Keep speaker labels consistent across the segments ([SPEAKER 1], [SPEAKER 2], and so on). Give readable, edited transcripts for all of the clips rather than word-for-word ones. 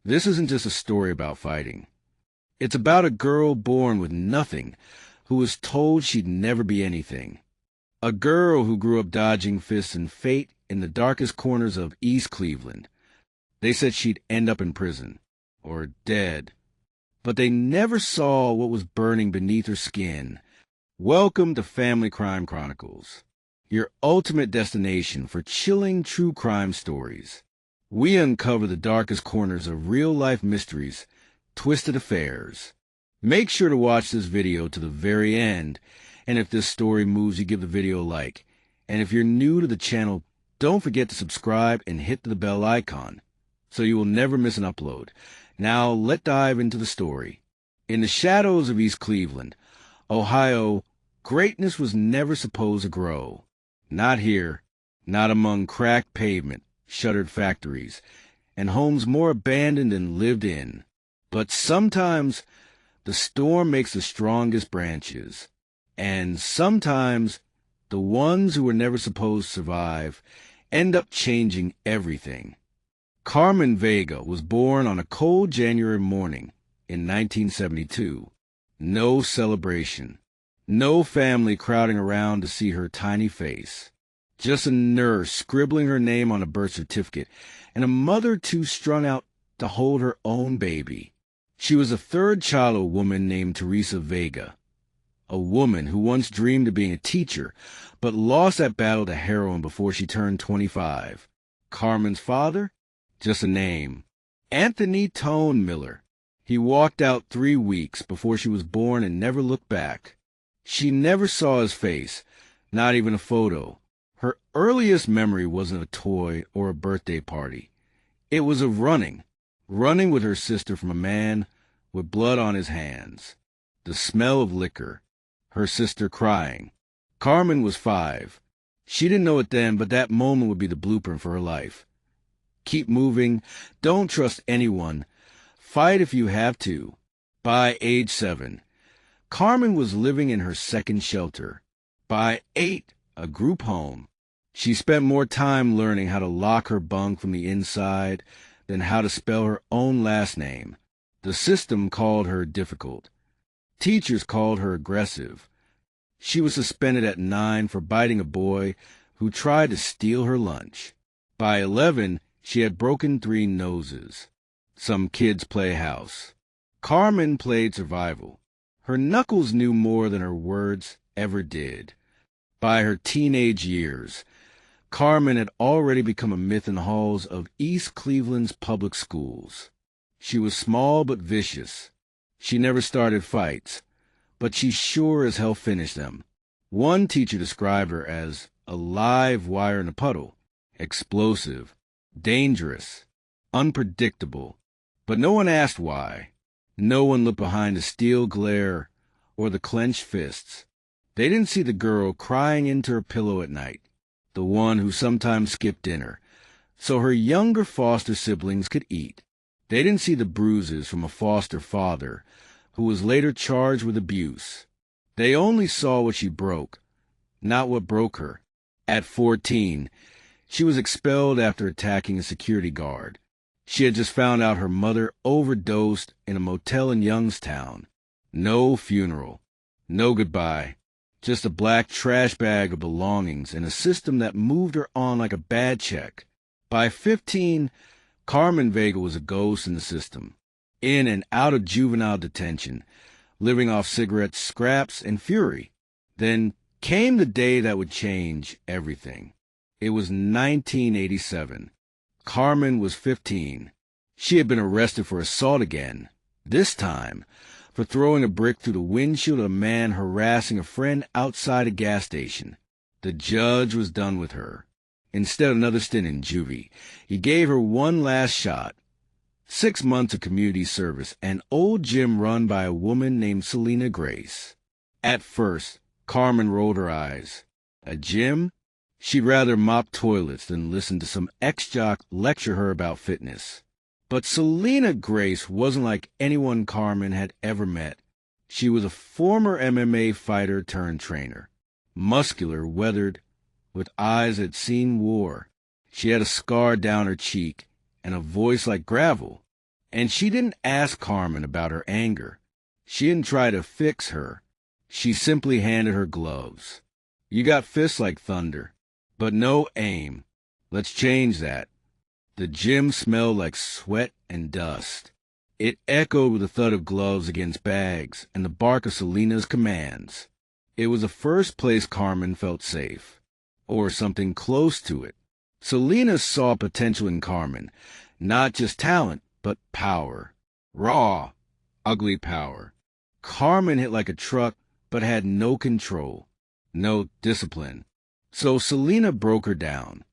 [SPEAKER 1] This isn't just a story about fighting. It's about a girl born with nothing who was told she'd never be anything. A girl who grew up dodging fists and fate in the darkest corners of East Cleveland. They said she'd end up in prison, or dead. But they never saw what was burning beneath her skin. Welcome to Family Crime Chronicles, your ultimate destination for chilling true crime stories. We uncover the darkest corners of real-life mysteries, twisted affairs. Make sure to watch this video to the very end, and if this story moves you, give the video a like. And if you're new to the channel, don't forget to subscribe and hit the bell icon, so you will never miss an upload. Now, let's dive into the story. In the shadows of East Cleveland, Ohio, greatness was never supposed to grow. Not here, not among cracked pavement, shuttered factories, and homes more abandoned than lived in. But sometimes the storm makes the strongest branches, and sometimes the ones who were never supposed to survive end up changing everything. Carmen Vega was born on a cold January morning in 1972. No celebration. No family crowding around to see her tiny face. Just a nurse scribbling her name on a birth certificate, and a mother too strung out to hold her own baby. She was the third child of a woman named Teresa Vega, a woman who once dreamed of being a teacher, but lost that battle to heroin before she turned 25. Carmen's father? Just a name. Anthony Tone Miller. He walked out 3 weeks before she was born and never looked back. She never saw his face, not even a photo. Her earliest memory wasn't a toy or a birthday party. It was of running with her sister from a man with blood on his hands. The smell of liquor. Her sister crying. Carmen was 5. She didn't know it then, but that moment would be the blueprint for her life. Keep moving. Don't trust anyone. Fight if you have to. By age 7, Carmen was living in her second shelter. By 8, a group home. She spent more time learning how to lock her bunk from the inside than how to spell her own last name. The system called her difficult. Teachers called her aggressive. She was suspended at 9 for biting a boy who tried to steal her lunch. By 11, she had broken 3 noses. Some kids play house. Carmen played survival. Her knuckles knew more than her words ever did. By her teenage years, Carmen had already become a myth in the halls of East Cleveland's public schools. She was small but vicious. She never started fights, but she sure as hell finished them. One teacher described her as a live wire in a puddle, explosive, dangerous, unpredictable. But no one asked why. No one looked behind the steel glare or the clenched fists. They didn't see the girl crying into her pillow at night, the one who sometimes skipped dinner, so her younger foster siblings could eat. They didn't see the bruises from a foster father who was later charged with abuse. They only saw what she broke, not what broke her. At 14, she was expelled after attacking a security guard. She had just found out her mother overdosed in a motel in Youngstown. No funeral, no goodbye, just a black trash bag of belongings and a system that moved her on like a bad check. By 15, Carmen Vega was a ghost in the system, in and out of juvenile detention, living off cigarettes, scraps, and fury. Then came the day that would change everything. It was 1987. Carmen was 15. She had been arrested for assault again, this time for throwing a brick through the windshield of a man harassing a friend outside a gas station. The judge was done with her. Instead of another stint in juvie, he gave her one last shot. 6 months of community service, an old gym run by a woman named Selena Grace. At first, Carmen rolled her eyes. A gym? She'd rather mop toilets than listen to some ex-jock lecture her about fitness. But Selena Grace wasn't like anyone Carmen had ever met. She was a former MMA fighter turned trainer, muscular, weathered, with eyes that had seen war. She had a scar down her cheek and a voice like gravel. And she didn't ask Carmen about her anger. She didn't try to fix her. She simply handed her gloves. You got fists like thunder, but no aim. Let's change that. The gym smelled like sweat and dust. It echoed with the thud of gloves against bags and the bark of Selena's commands. It was the first place Carmen felt safe, or something close to it. Selena saw potential in Carmen, not just talent, but power. Raw, ugly power. Carmen hit like a truck, but had no control, no discipline. So Selena broke her down,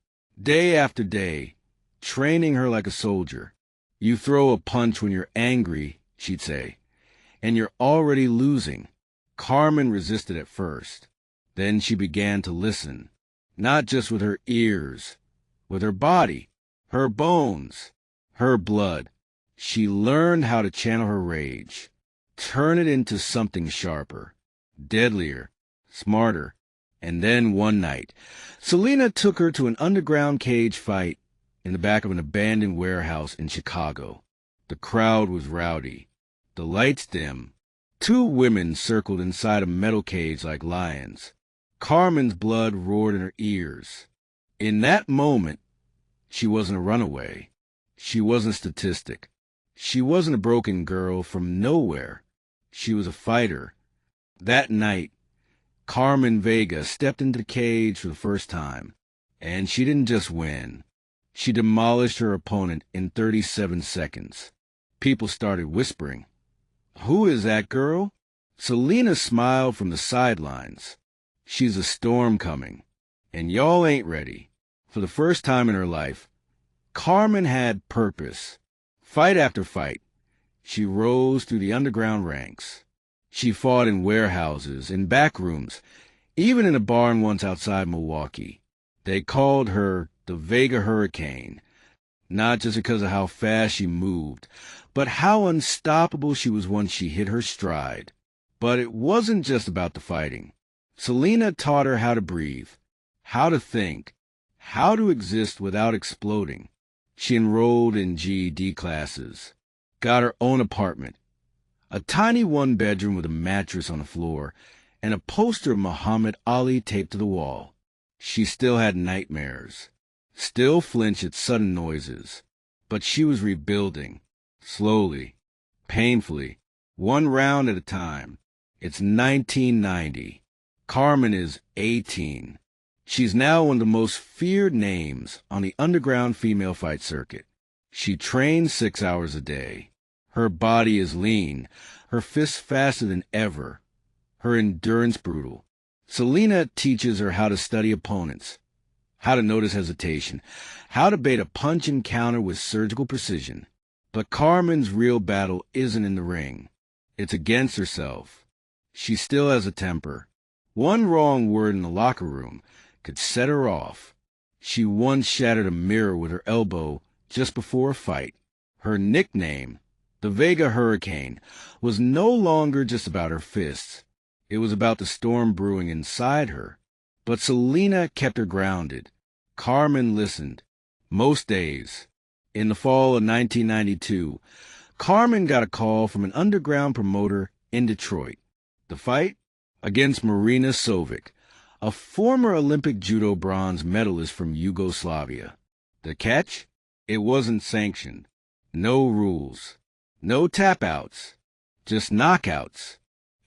[SPEAKER 1] day after day, training her like a soldier. You throw a punch when you're angry, she'd say, and you're already losing. Carmen resisted at first. Then she began to listen, not just with her ears, with her body, her bones, her blood. She learned how to channel her rage, turn it into something sharper, deadlier, smarter. And then one night, Selena took her to an underground cage fight in the back of an abandoned warehouse in Chicago. The crowd was rowdy, the lights dim. Two women circled inside a metal cage like lions. Carmen's blood roared in her ears. In that moment, she wasn't a runaway. She wasn't a statistic. She wasn't a broken girl from nowhere. She was a fighter. That night, Carmen Vega stepped into the cage for the first time, and she didn't just win. She demolished her opponent in 37 seconds. People started whispering, "Who is that girl?" Selena smiled from the sidelines. She's a storm coming, and y'all ain't ready. For the first time in her life, Carmen had purpose. Fight after fight, she rose through the underground ranks. She fought in warehouses, in back rooms, even in a barn once outside Milwaukee. They called her the Vega Hurricane, not just because of how fast she moved, but how unstoppable she was once she hit her stride. But it wasn't just about the fighting. Selena taught her how to breathe, how to think, how to exist without exploding. She enrolled in GED classes, got her own apartment, a tiny one-bedroom with a mattress on the floor, and a poster of Muhammad Ali taped to the wall. She still had nightmares, still flinched at sudden noises, but she was rebuilding, slowly, painfully, one round at a time. It's 1990. Carmen is 18. She's now one of the most feared names on the underground female fight circuit. She trains 6 hours a day. Her body is lean, her fists faster than ever, her endurance brutal. Selena teaches her how to study opponents, how to notice hesitation, how to bait a punch and counter with surgical precision. But Carmen's real battle isn't in the ring. It's against herself. She still has a temper. One wrong word in the locker room could set her off. She once shattered a mirror with her elbow just before a fight. Her nickname, the Vega Hurricane, was no longer just about her fists. It was about the storm brewing inside her. But Selena kept her grounded. Carmen listened. Most days. In the fall of 1992, Carmen got a call from an underground promoter in Detroit. The fight? Against Marina Sovic, a former Olympic judo bronze medalist from Yugoslavia. The catch? It wasn't sanctioned. No rules. No tap-outs. Just knockouts.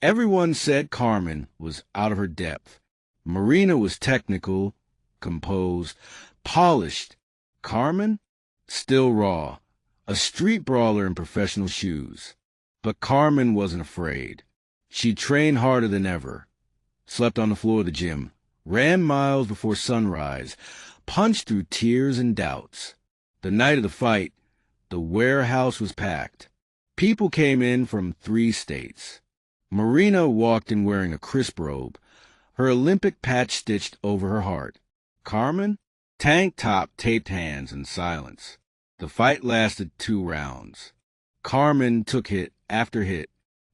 [SPEAKER 1] Everyone said Carmen was out of her depth. Marina was technical, composed, polished. Carmen? Still raw. A street brawler in professional shoes. But Carmen wasn't afraid. She trained harder than ever, slept on the floor of the gym, ran miles before sunrise, punched through tears and doubts. The night of the fight, the warehouse was packed. People came in from 3 states. Marina walked in wearing a crisp robe, her Olympic patch stitched over her heart. Carmen? Tank top, taped hands, and silence. The fight lasted 2 rounds. Carmen took hit after hit,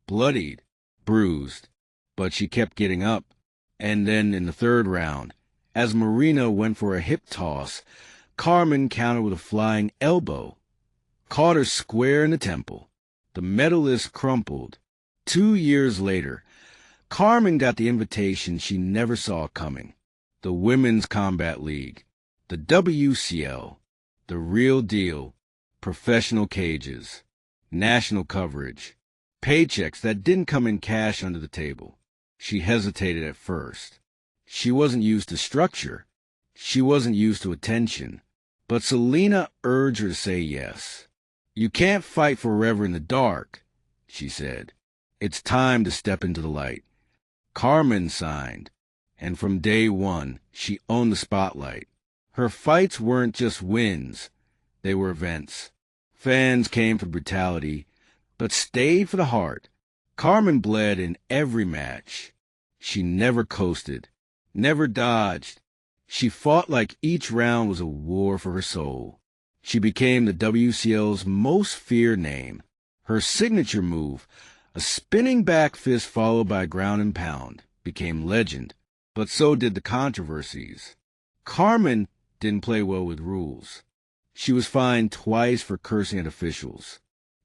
[SPEAKER 1] bloodied, bruised, but she kept getting up. And then in the 3rd round, as Marina went for a hip toss, Carmen countered with a flying elbow. caught her square in the temple. The medalist crumpled. 2 years later, Carmen got the invitation she never saw coming. The Women's Combat League, the WCL, the real deal, professional cages, national coverage, paychecks that didn't come in cash under the table. She hesitated at first. She wasn't used to structure. She wasn't used to attention. But Selena urged her to say yes. "You can't fight forever in the dark," she said. "It's time to step into the light." Carmen signed, and from day one, she owned the spotlight. Her fights weren't just wins. They were events. Fans came for brutality, but stayed for the heart. Carmen bled in every match. She never coasted, never dodged. She fought like each round was a war for her soul. She became the WCL's most feared name. Her signature move, a spinning back fist followed by a ground and pound, became legend, but so did the controversies. Carmen didn't play well with rules. She was fined twice for cursing at officials,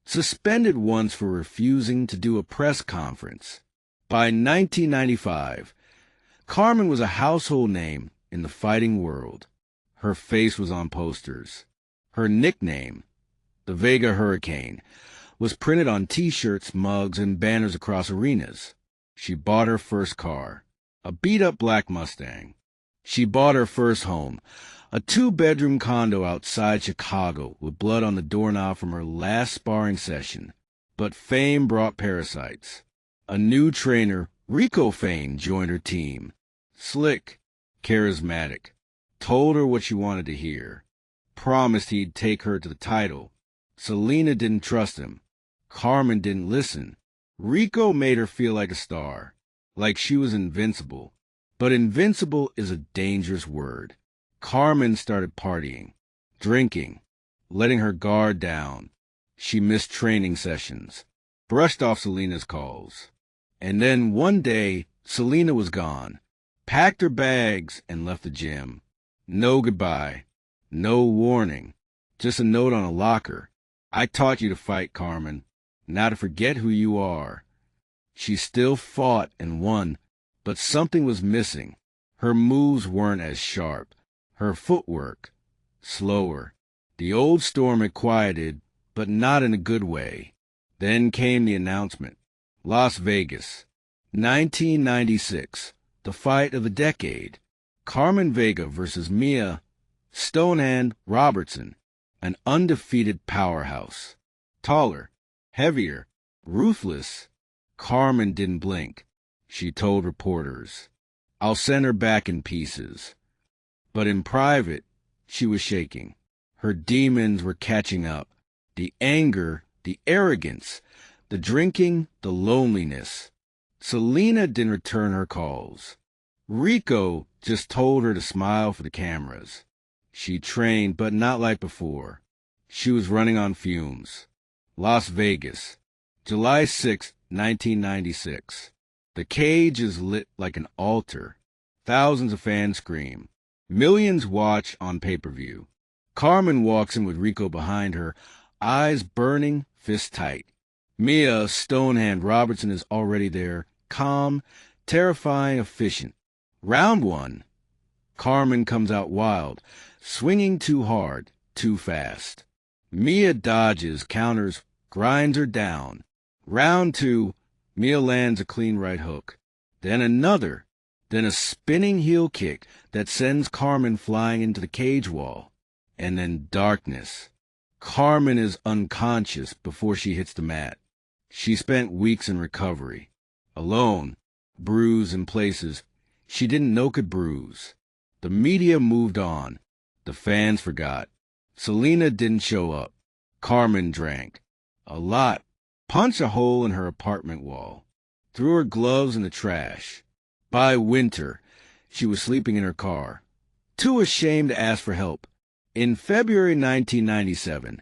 [SPEAKER 1] suspended once for refusing to do a press conference. By 1995, Carmen was a household name in the fighting world. Her face was on posters. Her nickname, the Vega Hurricane, was printed on T-shirts, mugs, and banners across arenas. She bought her first car, a beat-up black Mustang. She bought her first home, a 2-bedroom condo outside Chicago with blood on the doorknob from her last sparring session. But fame brought parasites. A new trainer, Rico Fane, joined her team. Slick, charismatic, told her what she wanted to hear, promised he'd take her to the title. Selena didn't trust him. Carmen didn't listen. Rico made her feel like a star, like she was invincible. But invincible is a dangerous word. Carmen started partying, drinking, letting her guard down. She missed training sessions, brushed off Selena's calls. And then one day, Selena was gone, packed her bags, and left the gym. No goodbye, no warning, just a note on a locker. "I taught you to fight, Carmen, not to forget who you are." She still fought and won, but something was missing. Her moves weren't as sharp. Her footwork, slower. The old storm had quieted, but not in a good way. Then came the announcement. Las Vegas, 1996, the fight of the decade. Carmen Vega versus Mia "Stonehand" Robertson, an undefeated powerhouse. Taller, heavier, ruthless. Carmen didn't blink. She told reporters, "I'll send her back in pieces." But in private, she was shaking. Her demons were catching up. The anger, the arrogance, the drinking, the loneliness. Selena didn't return her calls. Rico just told her to smile for the cameras. She trained, but not like before. She was running on fumes. Las Vegas, July 6, 1996. The cage is lit like an altar. Thousands of fans scream. Millions watch on pay-per-view. Carmen walks in with Rico behind her, eyes burning, fists tight. Mia "Stonehand" Robertson is already there, calm, terrifying, efficient. Round 1. Carmen comes out wild, swinging too hard, too fast. Mia dodges, counters, grinds her down. Round 2, Mia lands a clean right hook. Then another. Then a spinning heel kick that sends Carmen flying into the cage wall. And then darkness. Carmen is unconscious before she hits the mat. She spent weeks in recovery. Alone, bruised in places she didn't know could bruise. The media moved on. The fans forgot. Selena didn't show up. Carmen drank. A lot. Punched a hole in her apartment wall. Threw her gloves in the trash. By winter, she was sleeping in her car, too ashamed to ask for help. In February 1997,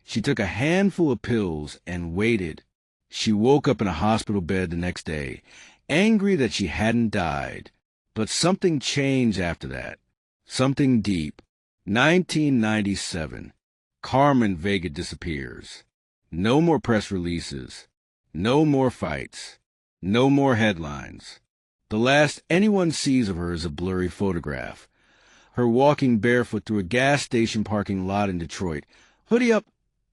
[SPEAKER 1] she took a handful of pills and waited. She woke up in a hospital bed the next day, angry that she hadn't died. But something changed after that. Something deep. 1997. Carmen Vega disappears. No more press releases. No more fights. No more headlines. The last anyone sees of her is a blurry photograph. Her walking barefoot through a gas station parking lot in Detroit, hoodie up,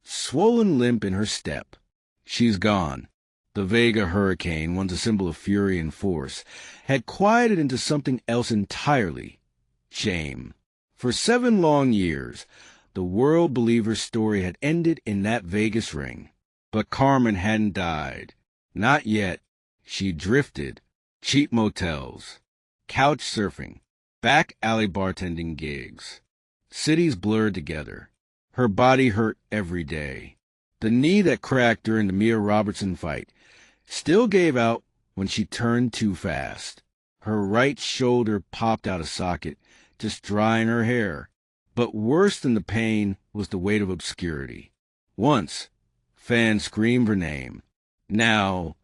[SPEAKER 1] swollen limp in her step. She's gone. The Vega Hurricane, once a symbol of fury and force, had quieted into something else entirely. Shame. For 7 long years, the world believed her story had ended in that Vegas ring. But Carmen hadn't died. Not yet. She drifted. Cheap motels. Couch surfing. Back alley bartending gigs. Cities blurred together. Her body hurt every day. The knee that cracked during the Mia Robertson fight still gave out when she turned too fast. Her right shoulder popped out of socket, just drying her hair. But worse than the pain was the weight of obscurity. Once, fans screamed her name. Now,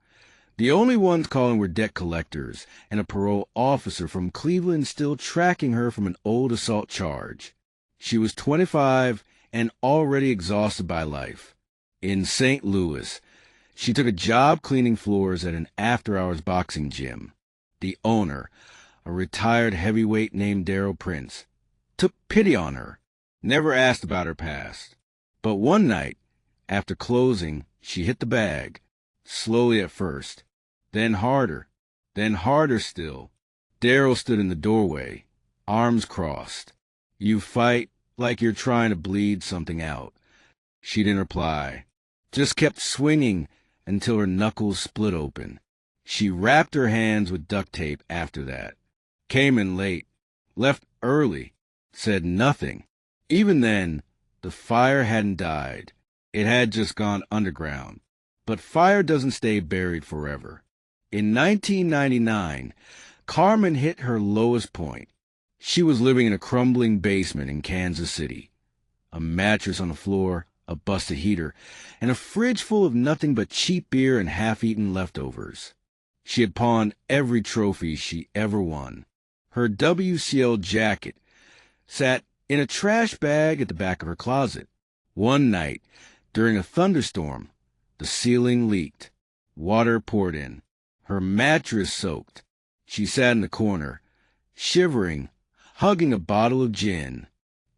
[SPEAKER 1] the only ones calling were debt collectors and a parole officer from Cleveland still tracking her from an old assault charge. She was 25 and already exhausted by life. In St. Louis, she took a job cleaning floors at an after-hours boxing gym. The owner, a retired heavyweight named Darryl Prince, took pity on her, never asked about her past. But one night, after closing, she hit the bag, slowly at first, then harder still. Darryl stood in the doorway, arms crossed. You fight like you're trying to bleed something out. She didn't reply, just kept swinging until her knuckles split open. She wrapped her hands with duct tape after that. Came in late, left early, said nothing. Even then, the fire hadn't died. It had just gone underground. But fire doesn't stay buried forever. In 1999, Carmen hit her lowest point. She was living in a crumbling basement in Kansas City. A mattress on the floor, a busted heater, and a fridge full of nothing but cheap beer and half-eaten leftovers. She had pawned every trophy she ever won. Her WCL jacket sat in a trash bag at the back of her closet. One night, during a thunderstorm, the ceiling leaked. Water poured in. Her mattress soaked. She sat in the corner, shivering, hugging a bottle of gin,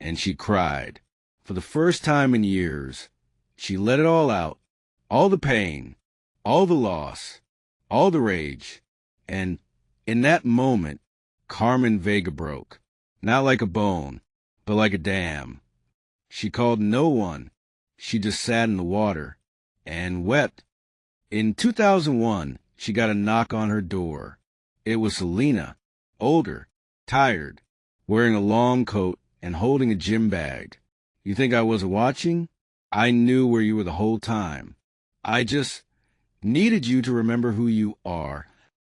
[SPEAKER 1] and she cried. For the first time in years, she let it all out, all the pain, all the loss, all the rage, and in that moment, Carmen Vega broke, not like a bone, but like a dam. She called no one. She just sat in the water and wept. In 2001, she got a knock on her door. It was Selena, older, tired, wearing a long coat and holding a gym bag. You think I wasn't watching? I knew where you were the whole time. I just needed you to remember who you are.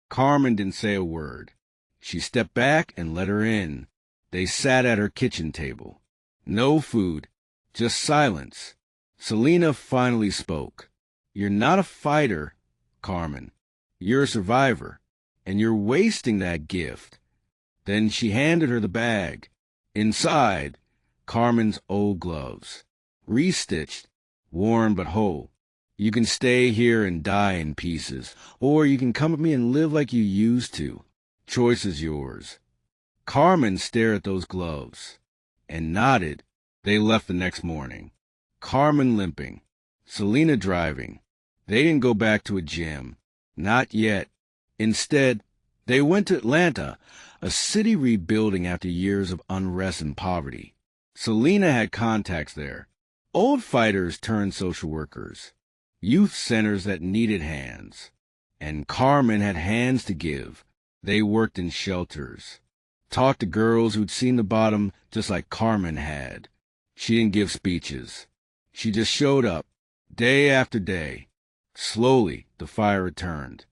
[SPEAKER 1] Carmen didn't say a word. She stepped back and let her in. They sat at her kitchen table. No food, just silence. Selena finally spoke. You're not a fighter, Carmen. You're a survivor, and you're wasting that gift. Then she handed her the bag. Inside, Carmen's old gloves, restitched, worn but whole. You can stay here and die in pieces, or you can come with me and live like you used to. Choice is yours. Carmen stared at those gloves and nodded. They left the next morning. Carmen limping, Selena driving. They didn't go back to a gym. Not yet. Instead, they went to Atlanta, a city rebuilding after years of unrest and poverty. Selena had contacts there. Old fighters turned social workers. Youth centers that needed hands. And Carmen had hands to give. They worked in shelters. Talked to girls who'd seen the bottom just like Carmen had. She didn't give speeches. She just showed up, day after day. Slowly, the fire returned.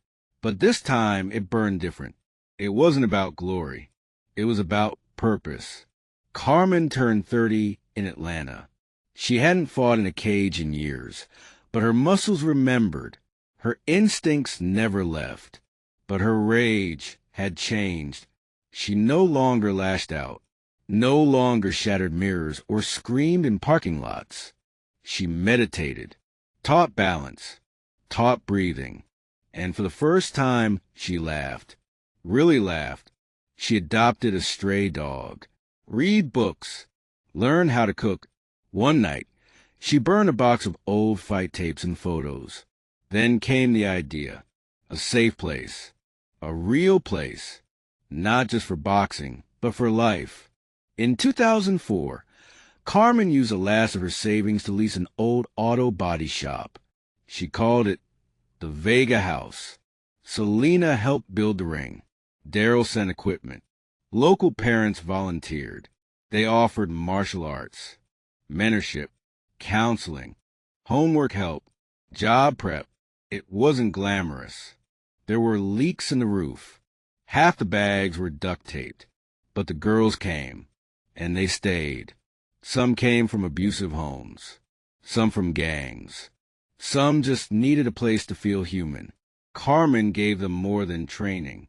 [SPEAKER 1] But this time, it burned different. It wasn't about glory. It was about purpose. Carmen turned 30 in Atlanta. She hadn't fought in a cage in years, but her muscles remembered. Her instincts never left. But her rage had changed. She no longer lashed out, no longer shattered mirrors or screamed in parking lots. She meditated, taught balance, taught breathing, and for the first time, she laughed. Really laughed. She adopted a stray dog, read books, learned how to cook. One night, she burned a box of old fight tapes and photos. Then came the idea. A safe place. A real place. Not just for boxing, but for life. In 2004, Carmen used the last of her savings to lease an old auto body shop. She called it the Vega House. Selena helped build the ring. Daryl sent equipment. Local parents volunteered. They offered martial arts, mentorship, counseling, homework help, job prep. It wasn't glamorous. There were leaks in the roof. Half the bags were duct taped. But the girls came, and they stayed. Some came from abusive homes, some from gangs. Some just needed a place to feel human. Carmen gave them more than training.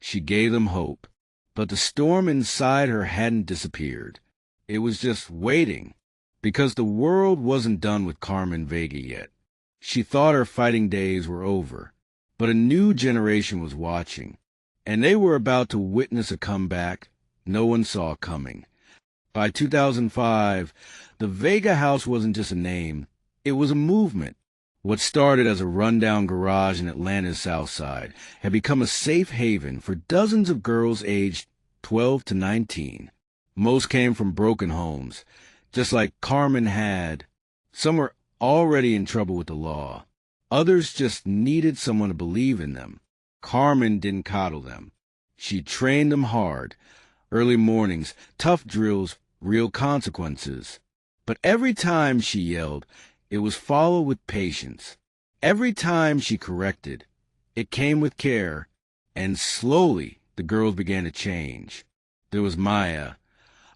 [SPEAKER 1] She gave them hope. But the storm inside her hadn't disappeared. It was just waiting, because the world wasn't done with Carmen Vega yet. She thought her fighting days were over, but a new generation was watching, and they were about to witness a comeback no one saw coming. By 2005, the Vega House wasn't just a name, it was a movement. What started as a rundown garage in Atlanta's South Side had become a safe haven for dozens of girls aged 12 to 19. Most came from broken homes, just like Carmen had. Some were already in trouble with the law. Others just needed someone to believe in them. Carmen didn't coddle them. She trained them hard. Early mornings, tough drills, real consequences. But every time she yelled, it was followed with patience. Every time she corrected, it came with care. And slowly, the girls began to change. There was Maya,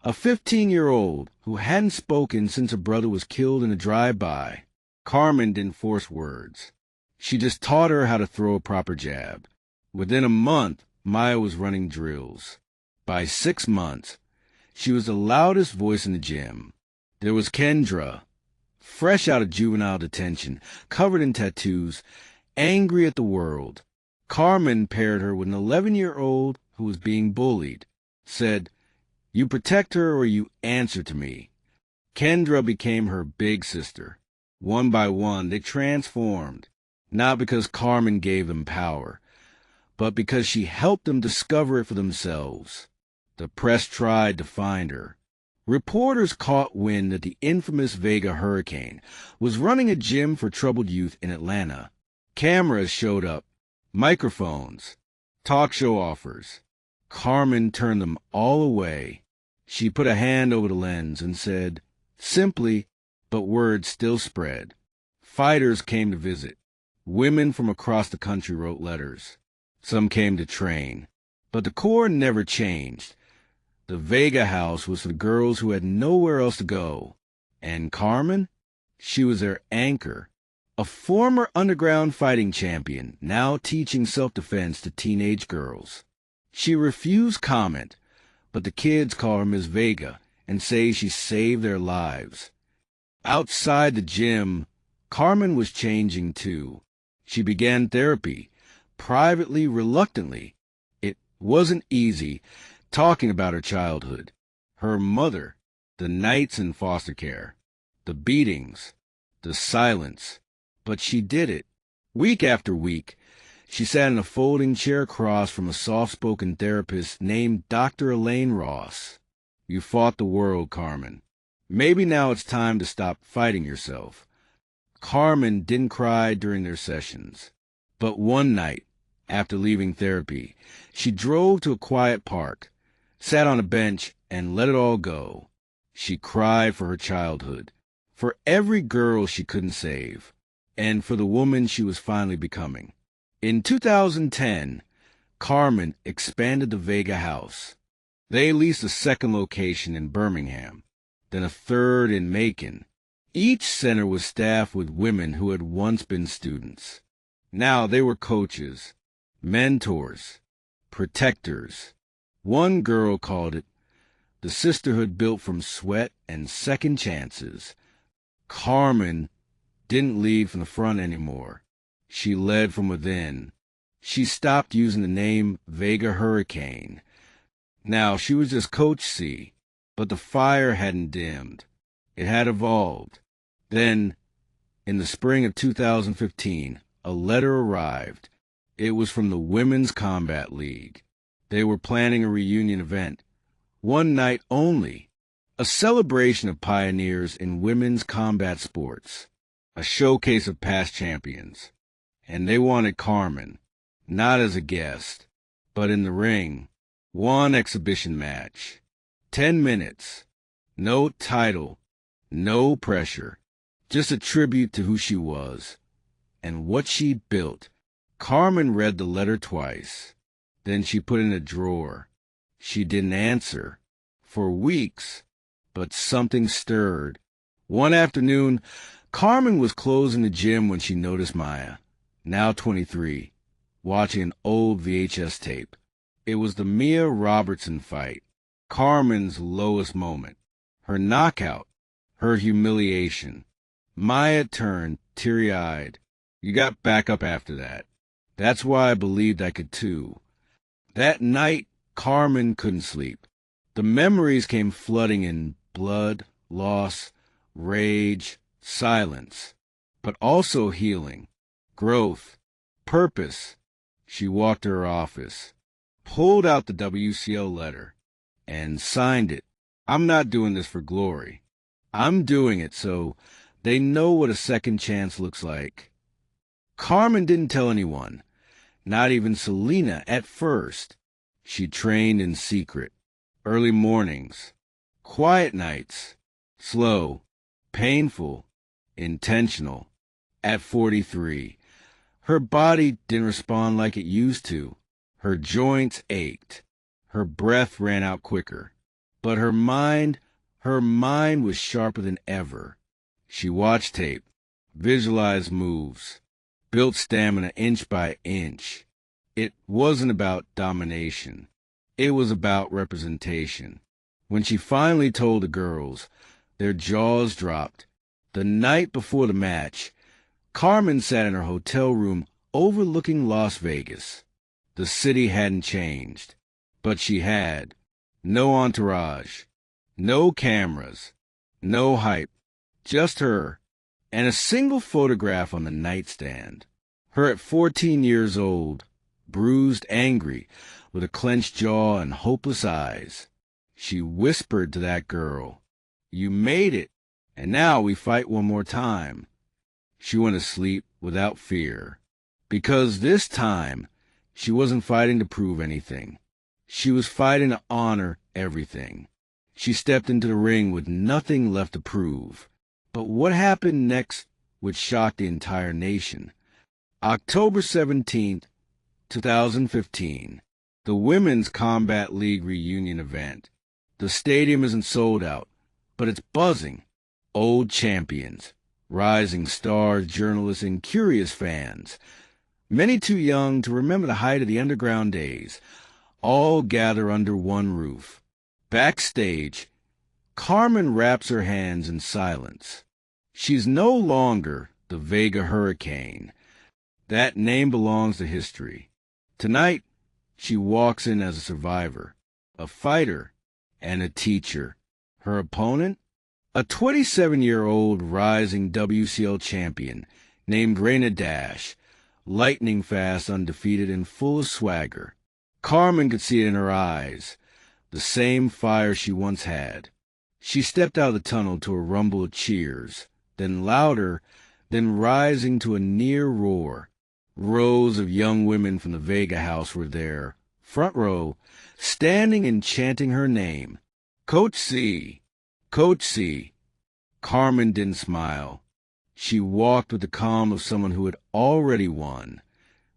[SPEAKER 1] a 15-year-old who hadn't spoken since her brother was killed in a drive-by. Carmen didn't force words. She just taught her how to throw a proper jab. Within a month, Maya was running drills. By 6 months, she was the loudest voice in the gym. There was Kendra, fresh out of juvenile detention, covered in tattoos, angry at the world. Carmen paired her with an 11-year-old who was being bullied. Said, "You protect her or you answer to me." Kendra became her big sister. One by one, they transformed, not because Carmen gave them power, but because she helped them discover it for themselves. The press tried to find her. Reporters caught wind that the infamous Vega Hurricane was running a gym for troubled youth in Atlanta. Cameras showed up, microphones, talk show offers. Carmen turned them all away. She put a hand over the lens and said, simply, but words still spread. Fighters came to visit. Women from across the country wrote letters. Some came to train. But the core never changed. The Vega House was for the girls who had nowhere else to go. And Carmen? She was their anchor. A former underground fighting champion, now teaching self-defense to teenage girls. She refused comment, but the kids call her Miss Vega and say she saved their lives. Outside the gym, Carmen was changing too. She began therapy, privately, reluctantly. It wasn't easy talking about her childhood, her mother, the nights in foster care, the beatings, the silence. But she did it. Week after week, she sat in a folding chair across from a soft-spoken therapist named Dr. Elaine Ross. You fought the world, Carmen. Maybe now it's time to stop fighting yourself. Carmen didn't cry during their sessions. But one night, after leaving therapy, she drove to a quiet park, sat on a bench, and let it all go. She cried for her childhood, for every girl she couldn't save, and for the woman she was finally becoming. In 2010, Carmen expanded the Vega House. They leased a second location in Birmingham, then a third in Macon. Each center was staffed with women who had once been students. Now they were coaches, mentors, protectors. One girl called it the sisterhood built from sweat and second chances. Carmen didn't lead from the front anymore. She led from within. She stopped using the name Vega Hurricane. Now, she was just Coach C, but the fire hadn't dimmed. It had evolved. Then, in the spring of 2015, a letter arrived. It was from the Women's Combat League. They were planning a reunion event, one night only, a celebration of pioneers in women's combat sports, a showcase of past champions. And they wanted Carmen, not as a guest, but in the ring. One exhibition match. 10 minutes. No title. No pressure. Just a tribute to who she was and what she built. Carmen read the letter twice. Then she put it in a drawer. She didn't answer for weeks, but something stirred. One afternoon, Carmen was closing the gym when she noticed Maya, now 23, watching an old VHS tape. It was the Mia Robertson fight, Carmen's lowest moment, her knockout, her humiliation. Maya turned, teary-eyed. You got back up after that. That's why I believed I could too. That night, Carmen couldn't sleep. The memories came flooding in: blood, loss, rage, silence, but also healing, growth, purpose. She walked to her office, pulled out the WCL letter, and signed it. I'm not doing this for glory. I'm doing it so they know what a second chance looks like. Carmen didn't tell anyone, not even Selena at first. She trained in secret. Early mornings, quiet nights, slow, painful, intentional. At 43, her body didn't respond like it used to. Her joints ached. Her breath ran out quicker. But her mind was sharper than ever. She watched tape, visualized moves, built stamina inch by inch. It wasn't about domination. It was about representation. When she finally told the girls, their jaws dropped. The night before the match, Carmen sat in her hotel room overlooking Las Vegas. The city hadn't changed, but she had. No entourage, no cameras, no hype, just her, and a single photograph on the nightstand. Her at 14 years old, bruised, angry, with a clenched jaw and hopeless eyes. She whispered to that girl, "You made it, and now we fight one more time." She went to sleep without fear, because this time she wasn't fighting to prove anything. She was fighting to honor everything. She stepped into the ring with nothing left to prove. But what happened next would shock the entire nation. October 17th, 2015, the Women's Combat League reunion event. The stadium isn't sold out, but it's buzzing. Old champions, rising stars, journalists, and curious fans, many too young to remember the height of the underground days, all gather under one roof. Backstage, Carmen wraps her hands in silence. She's no longer the Vega Hurricane. That name belongs to history. Tonight, she walks in as a survivor, a fighter, and a teacher. Her opponent? A 27-year-old rising WCL champion named Raina Dash, lightning fast, undefeated, and full of swagger. Carmen could see it in her eyes, the same fire she once had. She stepped out of the tunnel to a rumble of cheers, then louder, then rising to a near roar. Rows of young women from the Vega house were there, front row, standing and chanting her name. Coach C, Coach C. Carmen didn't smile. She walked with the calm of someone who had already won,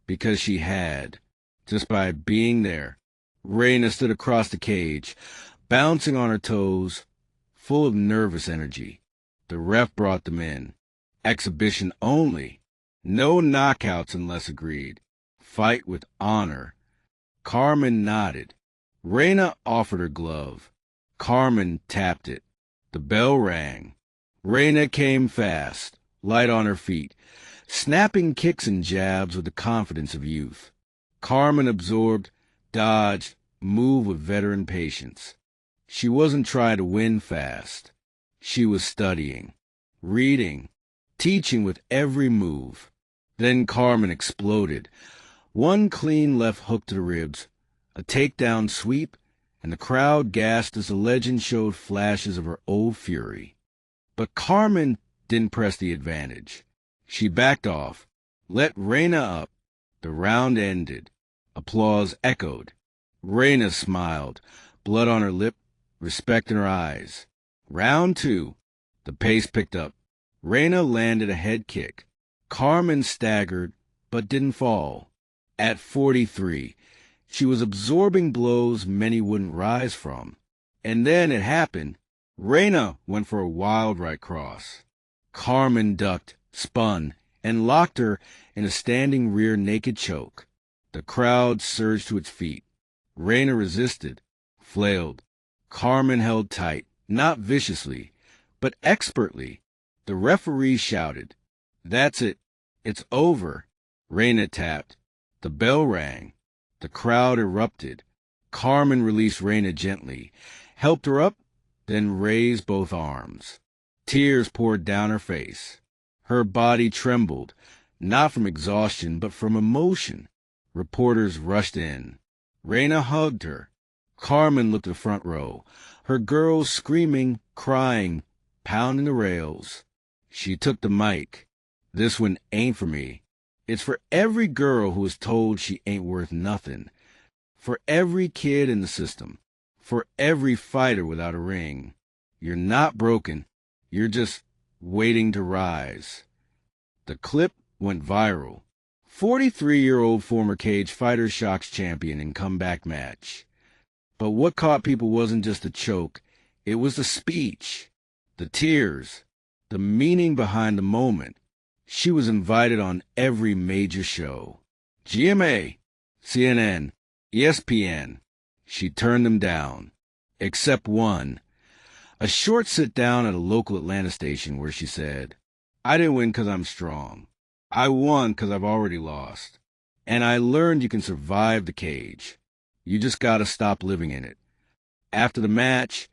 [SPEAKER 1] because she had, just by being there. Raina stood across the cage, bouncing on her toes, full of nervous energy. The ref brought them in. Exhibition only. No knockouts unless agreed. Fight with honor. Carmen nodded. Raina offered her glove. Carmen tapped it. The bell rang. Reina came fast, light on her feet, snapping kicks and jabs with the confidence of youth. Carmen absorbed, dodged, moved with veteran patience. She wasn't trying to win fast. She was studying, reading, teaching with every move. Then Carmen exploded. One clean left hook to the ribs, a takedown sweep, and the crowd gasped as the legend showed flashes of her old fury. But Carmen didn't press the advantage. She backed off, let Reina up. The round ended. Applause echoed. Reina smiled, blood on her lip, respect in her eyes. Round 2. The pace picked up. Reina landed a head kick. Carmen staggered, but didn't fall. At 43, she was absorbing blows many wouldn't rise from. And then it happened. Reina went for a wild right cross. Carmen ducked, spun, and locked her in a standing rear naked choke. The crowd surged to its feet. Reina resisted, flailed. Carmen held tight, not viciously, but expertly. The referee shouted, "That's it. It's over." Reina tapped. The bell rang. The crowd erupted. Carmen released Reina gently, helped her up, then raised both arms. Tears poured down her face. Her body trembled, not from exhaustion, but from emotion. Reporters rushed in. Reina hugged her. Carmen looked at the front row, her girls screaming, crying, pounding the rails. She took the mic. "This one ain't for me. It's for every girl who is told she ain't worth nothing. For every kid in the system. For every fighter without a ring. You're not broken. You're just waiting to rise." The clip went viral. 43-year-old former cage fighter shocks champion in comeback match. But what caught people wasn't just the choke. It was the speech, the tears, the meaning behind the moment. She was invited on every major show. GMA, CNN, ESPN. She turned them down. Except one. A short sit-down at a local Atlanta station where she said, "I didn't win because I'm strong. I won because I've already lost. And I learned you can survive the cage. You just gotta stop living in it." After the match,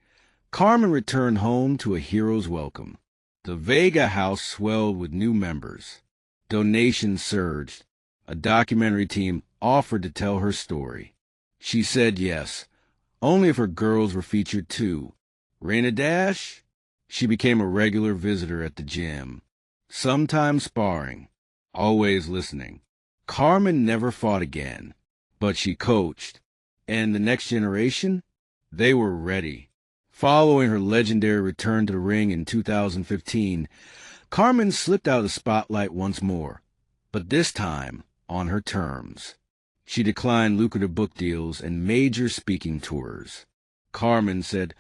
[SPEAKER 1] Carmen returned home to a hero's welcome. The Vega house swelled with new members. Donations surged. A documentary team offered to tell her story. She said yes, only if her girls were featured too. Reina Dash? She became a regular visitor at the gym, sometimes sparring, always listening. Carmen never fought again, but she coached. And the next generation? They were ready. Following her legendary return to the ring in 2015, Carmen slipped out of the spotlight once more, but this time on her terms. She declined lucrative book deals and major speaking tours. Carmen said,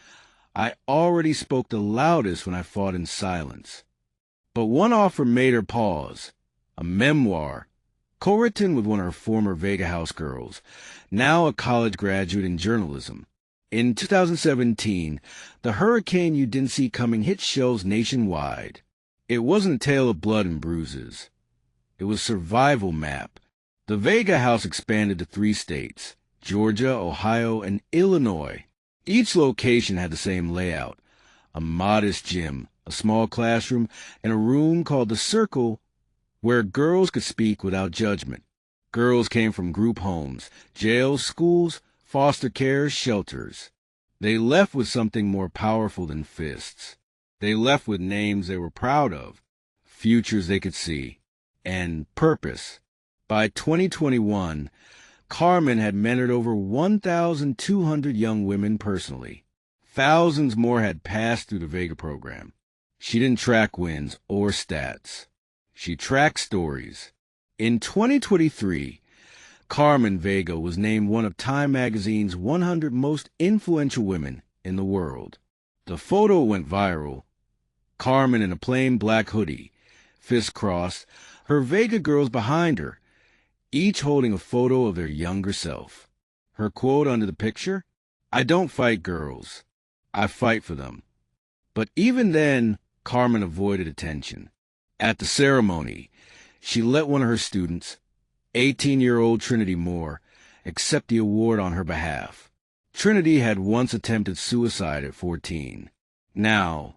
[SPEAKER 1] "I already spoke the loudest when I fought in silence." But one offer made her pause. A memoir, co-written with one of her former Vega House girls, now a college graduate in journalism. In 2017, The Hurricane You Didn't See Coming hit shelves nationwide. It wasn't a tale of blood and bruises. It was a survival map. The Vega House expanded to 3 states, Georgia, Ohio, and Illinois. Each location had the same layout: a modest gym, a small classroom, and a room called the Circle where girls could speak without judgment. Girls came from group homes, jails, schools, foster care, shelters. They left with something more powerful than fists. They left with names they were proud of, futures they could see, and purpose. By 2021, Carmen had mentored over 1,200 young women personally. Thousands more had passed through the Vega program. She didn't track wins or stats. She tracked stories. In 2023, Carmen Vega was named one of Time magazine's 100 most influential women in the world. The photo went viral. Carmen in a plain black hoodie, fists crossed, her Vega girls behind her, each holding a photo of their younger self. Her quote under the picture, "I don't fight girls. I fight for them." But even then, Carmen avoided attention. At the ceremony, she let one of her students, 18-year-old Trinity Moore, accept the award on her behalf. Trinity had once attempted suicide at 14. Now,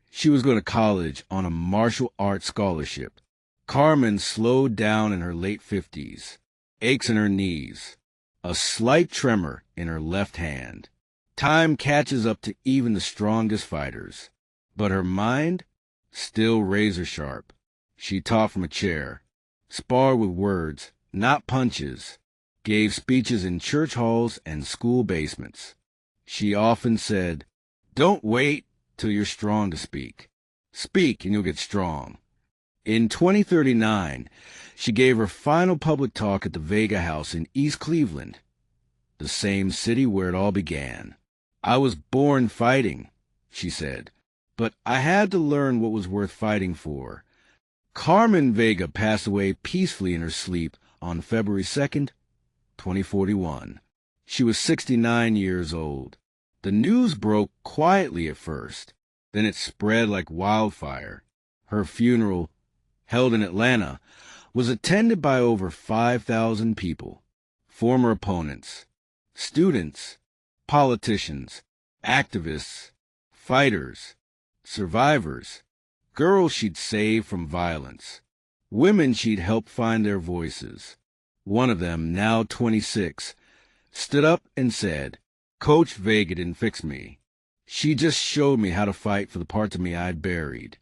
[SPEAKER 1] she was going to college on a martial arts scholarship. Carmen slowed down in her late 50s, aches in her knees, a slight tremor in her left hand. Time catches up to even the strongest fighters. But her mind, still razor sharp. She taught from a chair, sparred with words, not punches, gave speeches in church halls and school basements. She often said, "Don't wait till you're strong to speak. Speak and you'll get strong." In 2039, she gave her final public talk at the Vega House in East Cleveland, the same city where it all began. "I was born fighting," she said, "but I had to learn what was worth fighting for." Carmen Vega passed away peacefully in her sleep on February 2nd, 2041. She was 69 years old. The news broke quietly at first, then it spread like wildfire. Her funeral, held in Atlanta, was attended by over 5,000 people, former opponents, students, politicians, activists, fighters, survivors, girls she'd saved from violence, women she'd helped find their voices. One of them, now 26, stood up and said, "Coach Vega didn't fix me. She just showed me how to fight for the parts of me I'd buried."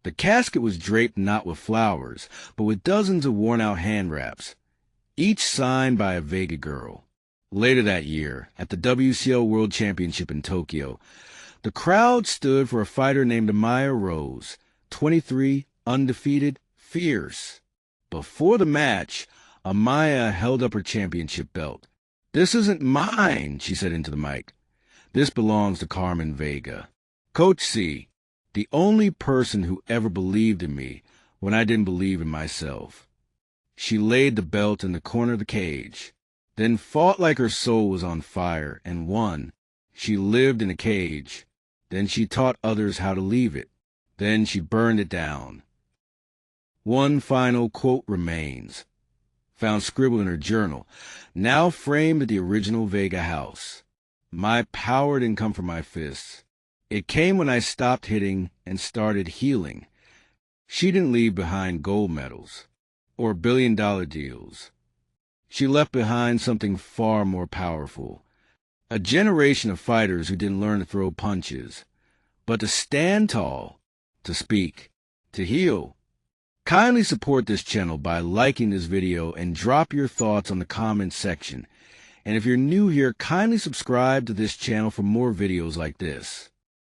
[SPEAKER 1] The casket was draped not with flowers, but with dozens of worn-out hand wraps, each signed by a Vega girl. Later that year, at the WCL World Championship in Tokyo, the crowd stood for a fighter named Amaya Rose, 23, undefeated, fierce. Before the match, Amaya held up her championship belt. "This isn't mine," she said into the mic. "This belongs to Carmen Vega. Coach C, the only person who ever believed in me when I didn't believe in myself." She laid the belt in the corner of the cage, then fought like her soul was on fire and won. She lived in a cage. Then she taught others how to leave it. Then she burned it down. One final quote remains, found scribbled in her journal, now framed at the original Vega house. "My power didn't come from my fists. It came when I stopped hitting and started healing." She didn't leave behind gold medals or billion-dollar deals. She left behind something far more powerful. A generation of fighters who didn't learn to throw punches, but to stand tall, to speak, to heal. Kindly support this channel by liking this video and drop your thoughts on the comments section. And if you're new here, kindly subscribe to this channel for more videos like this.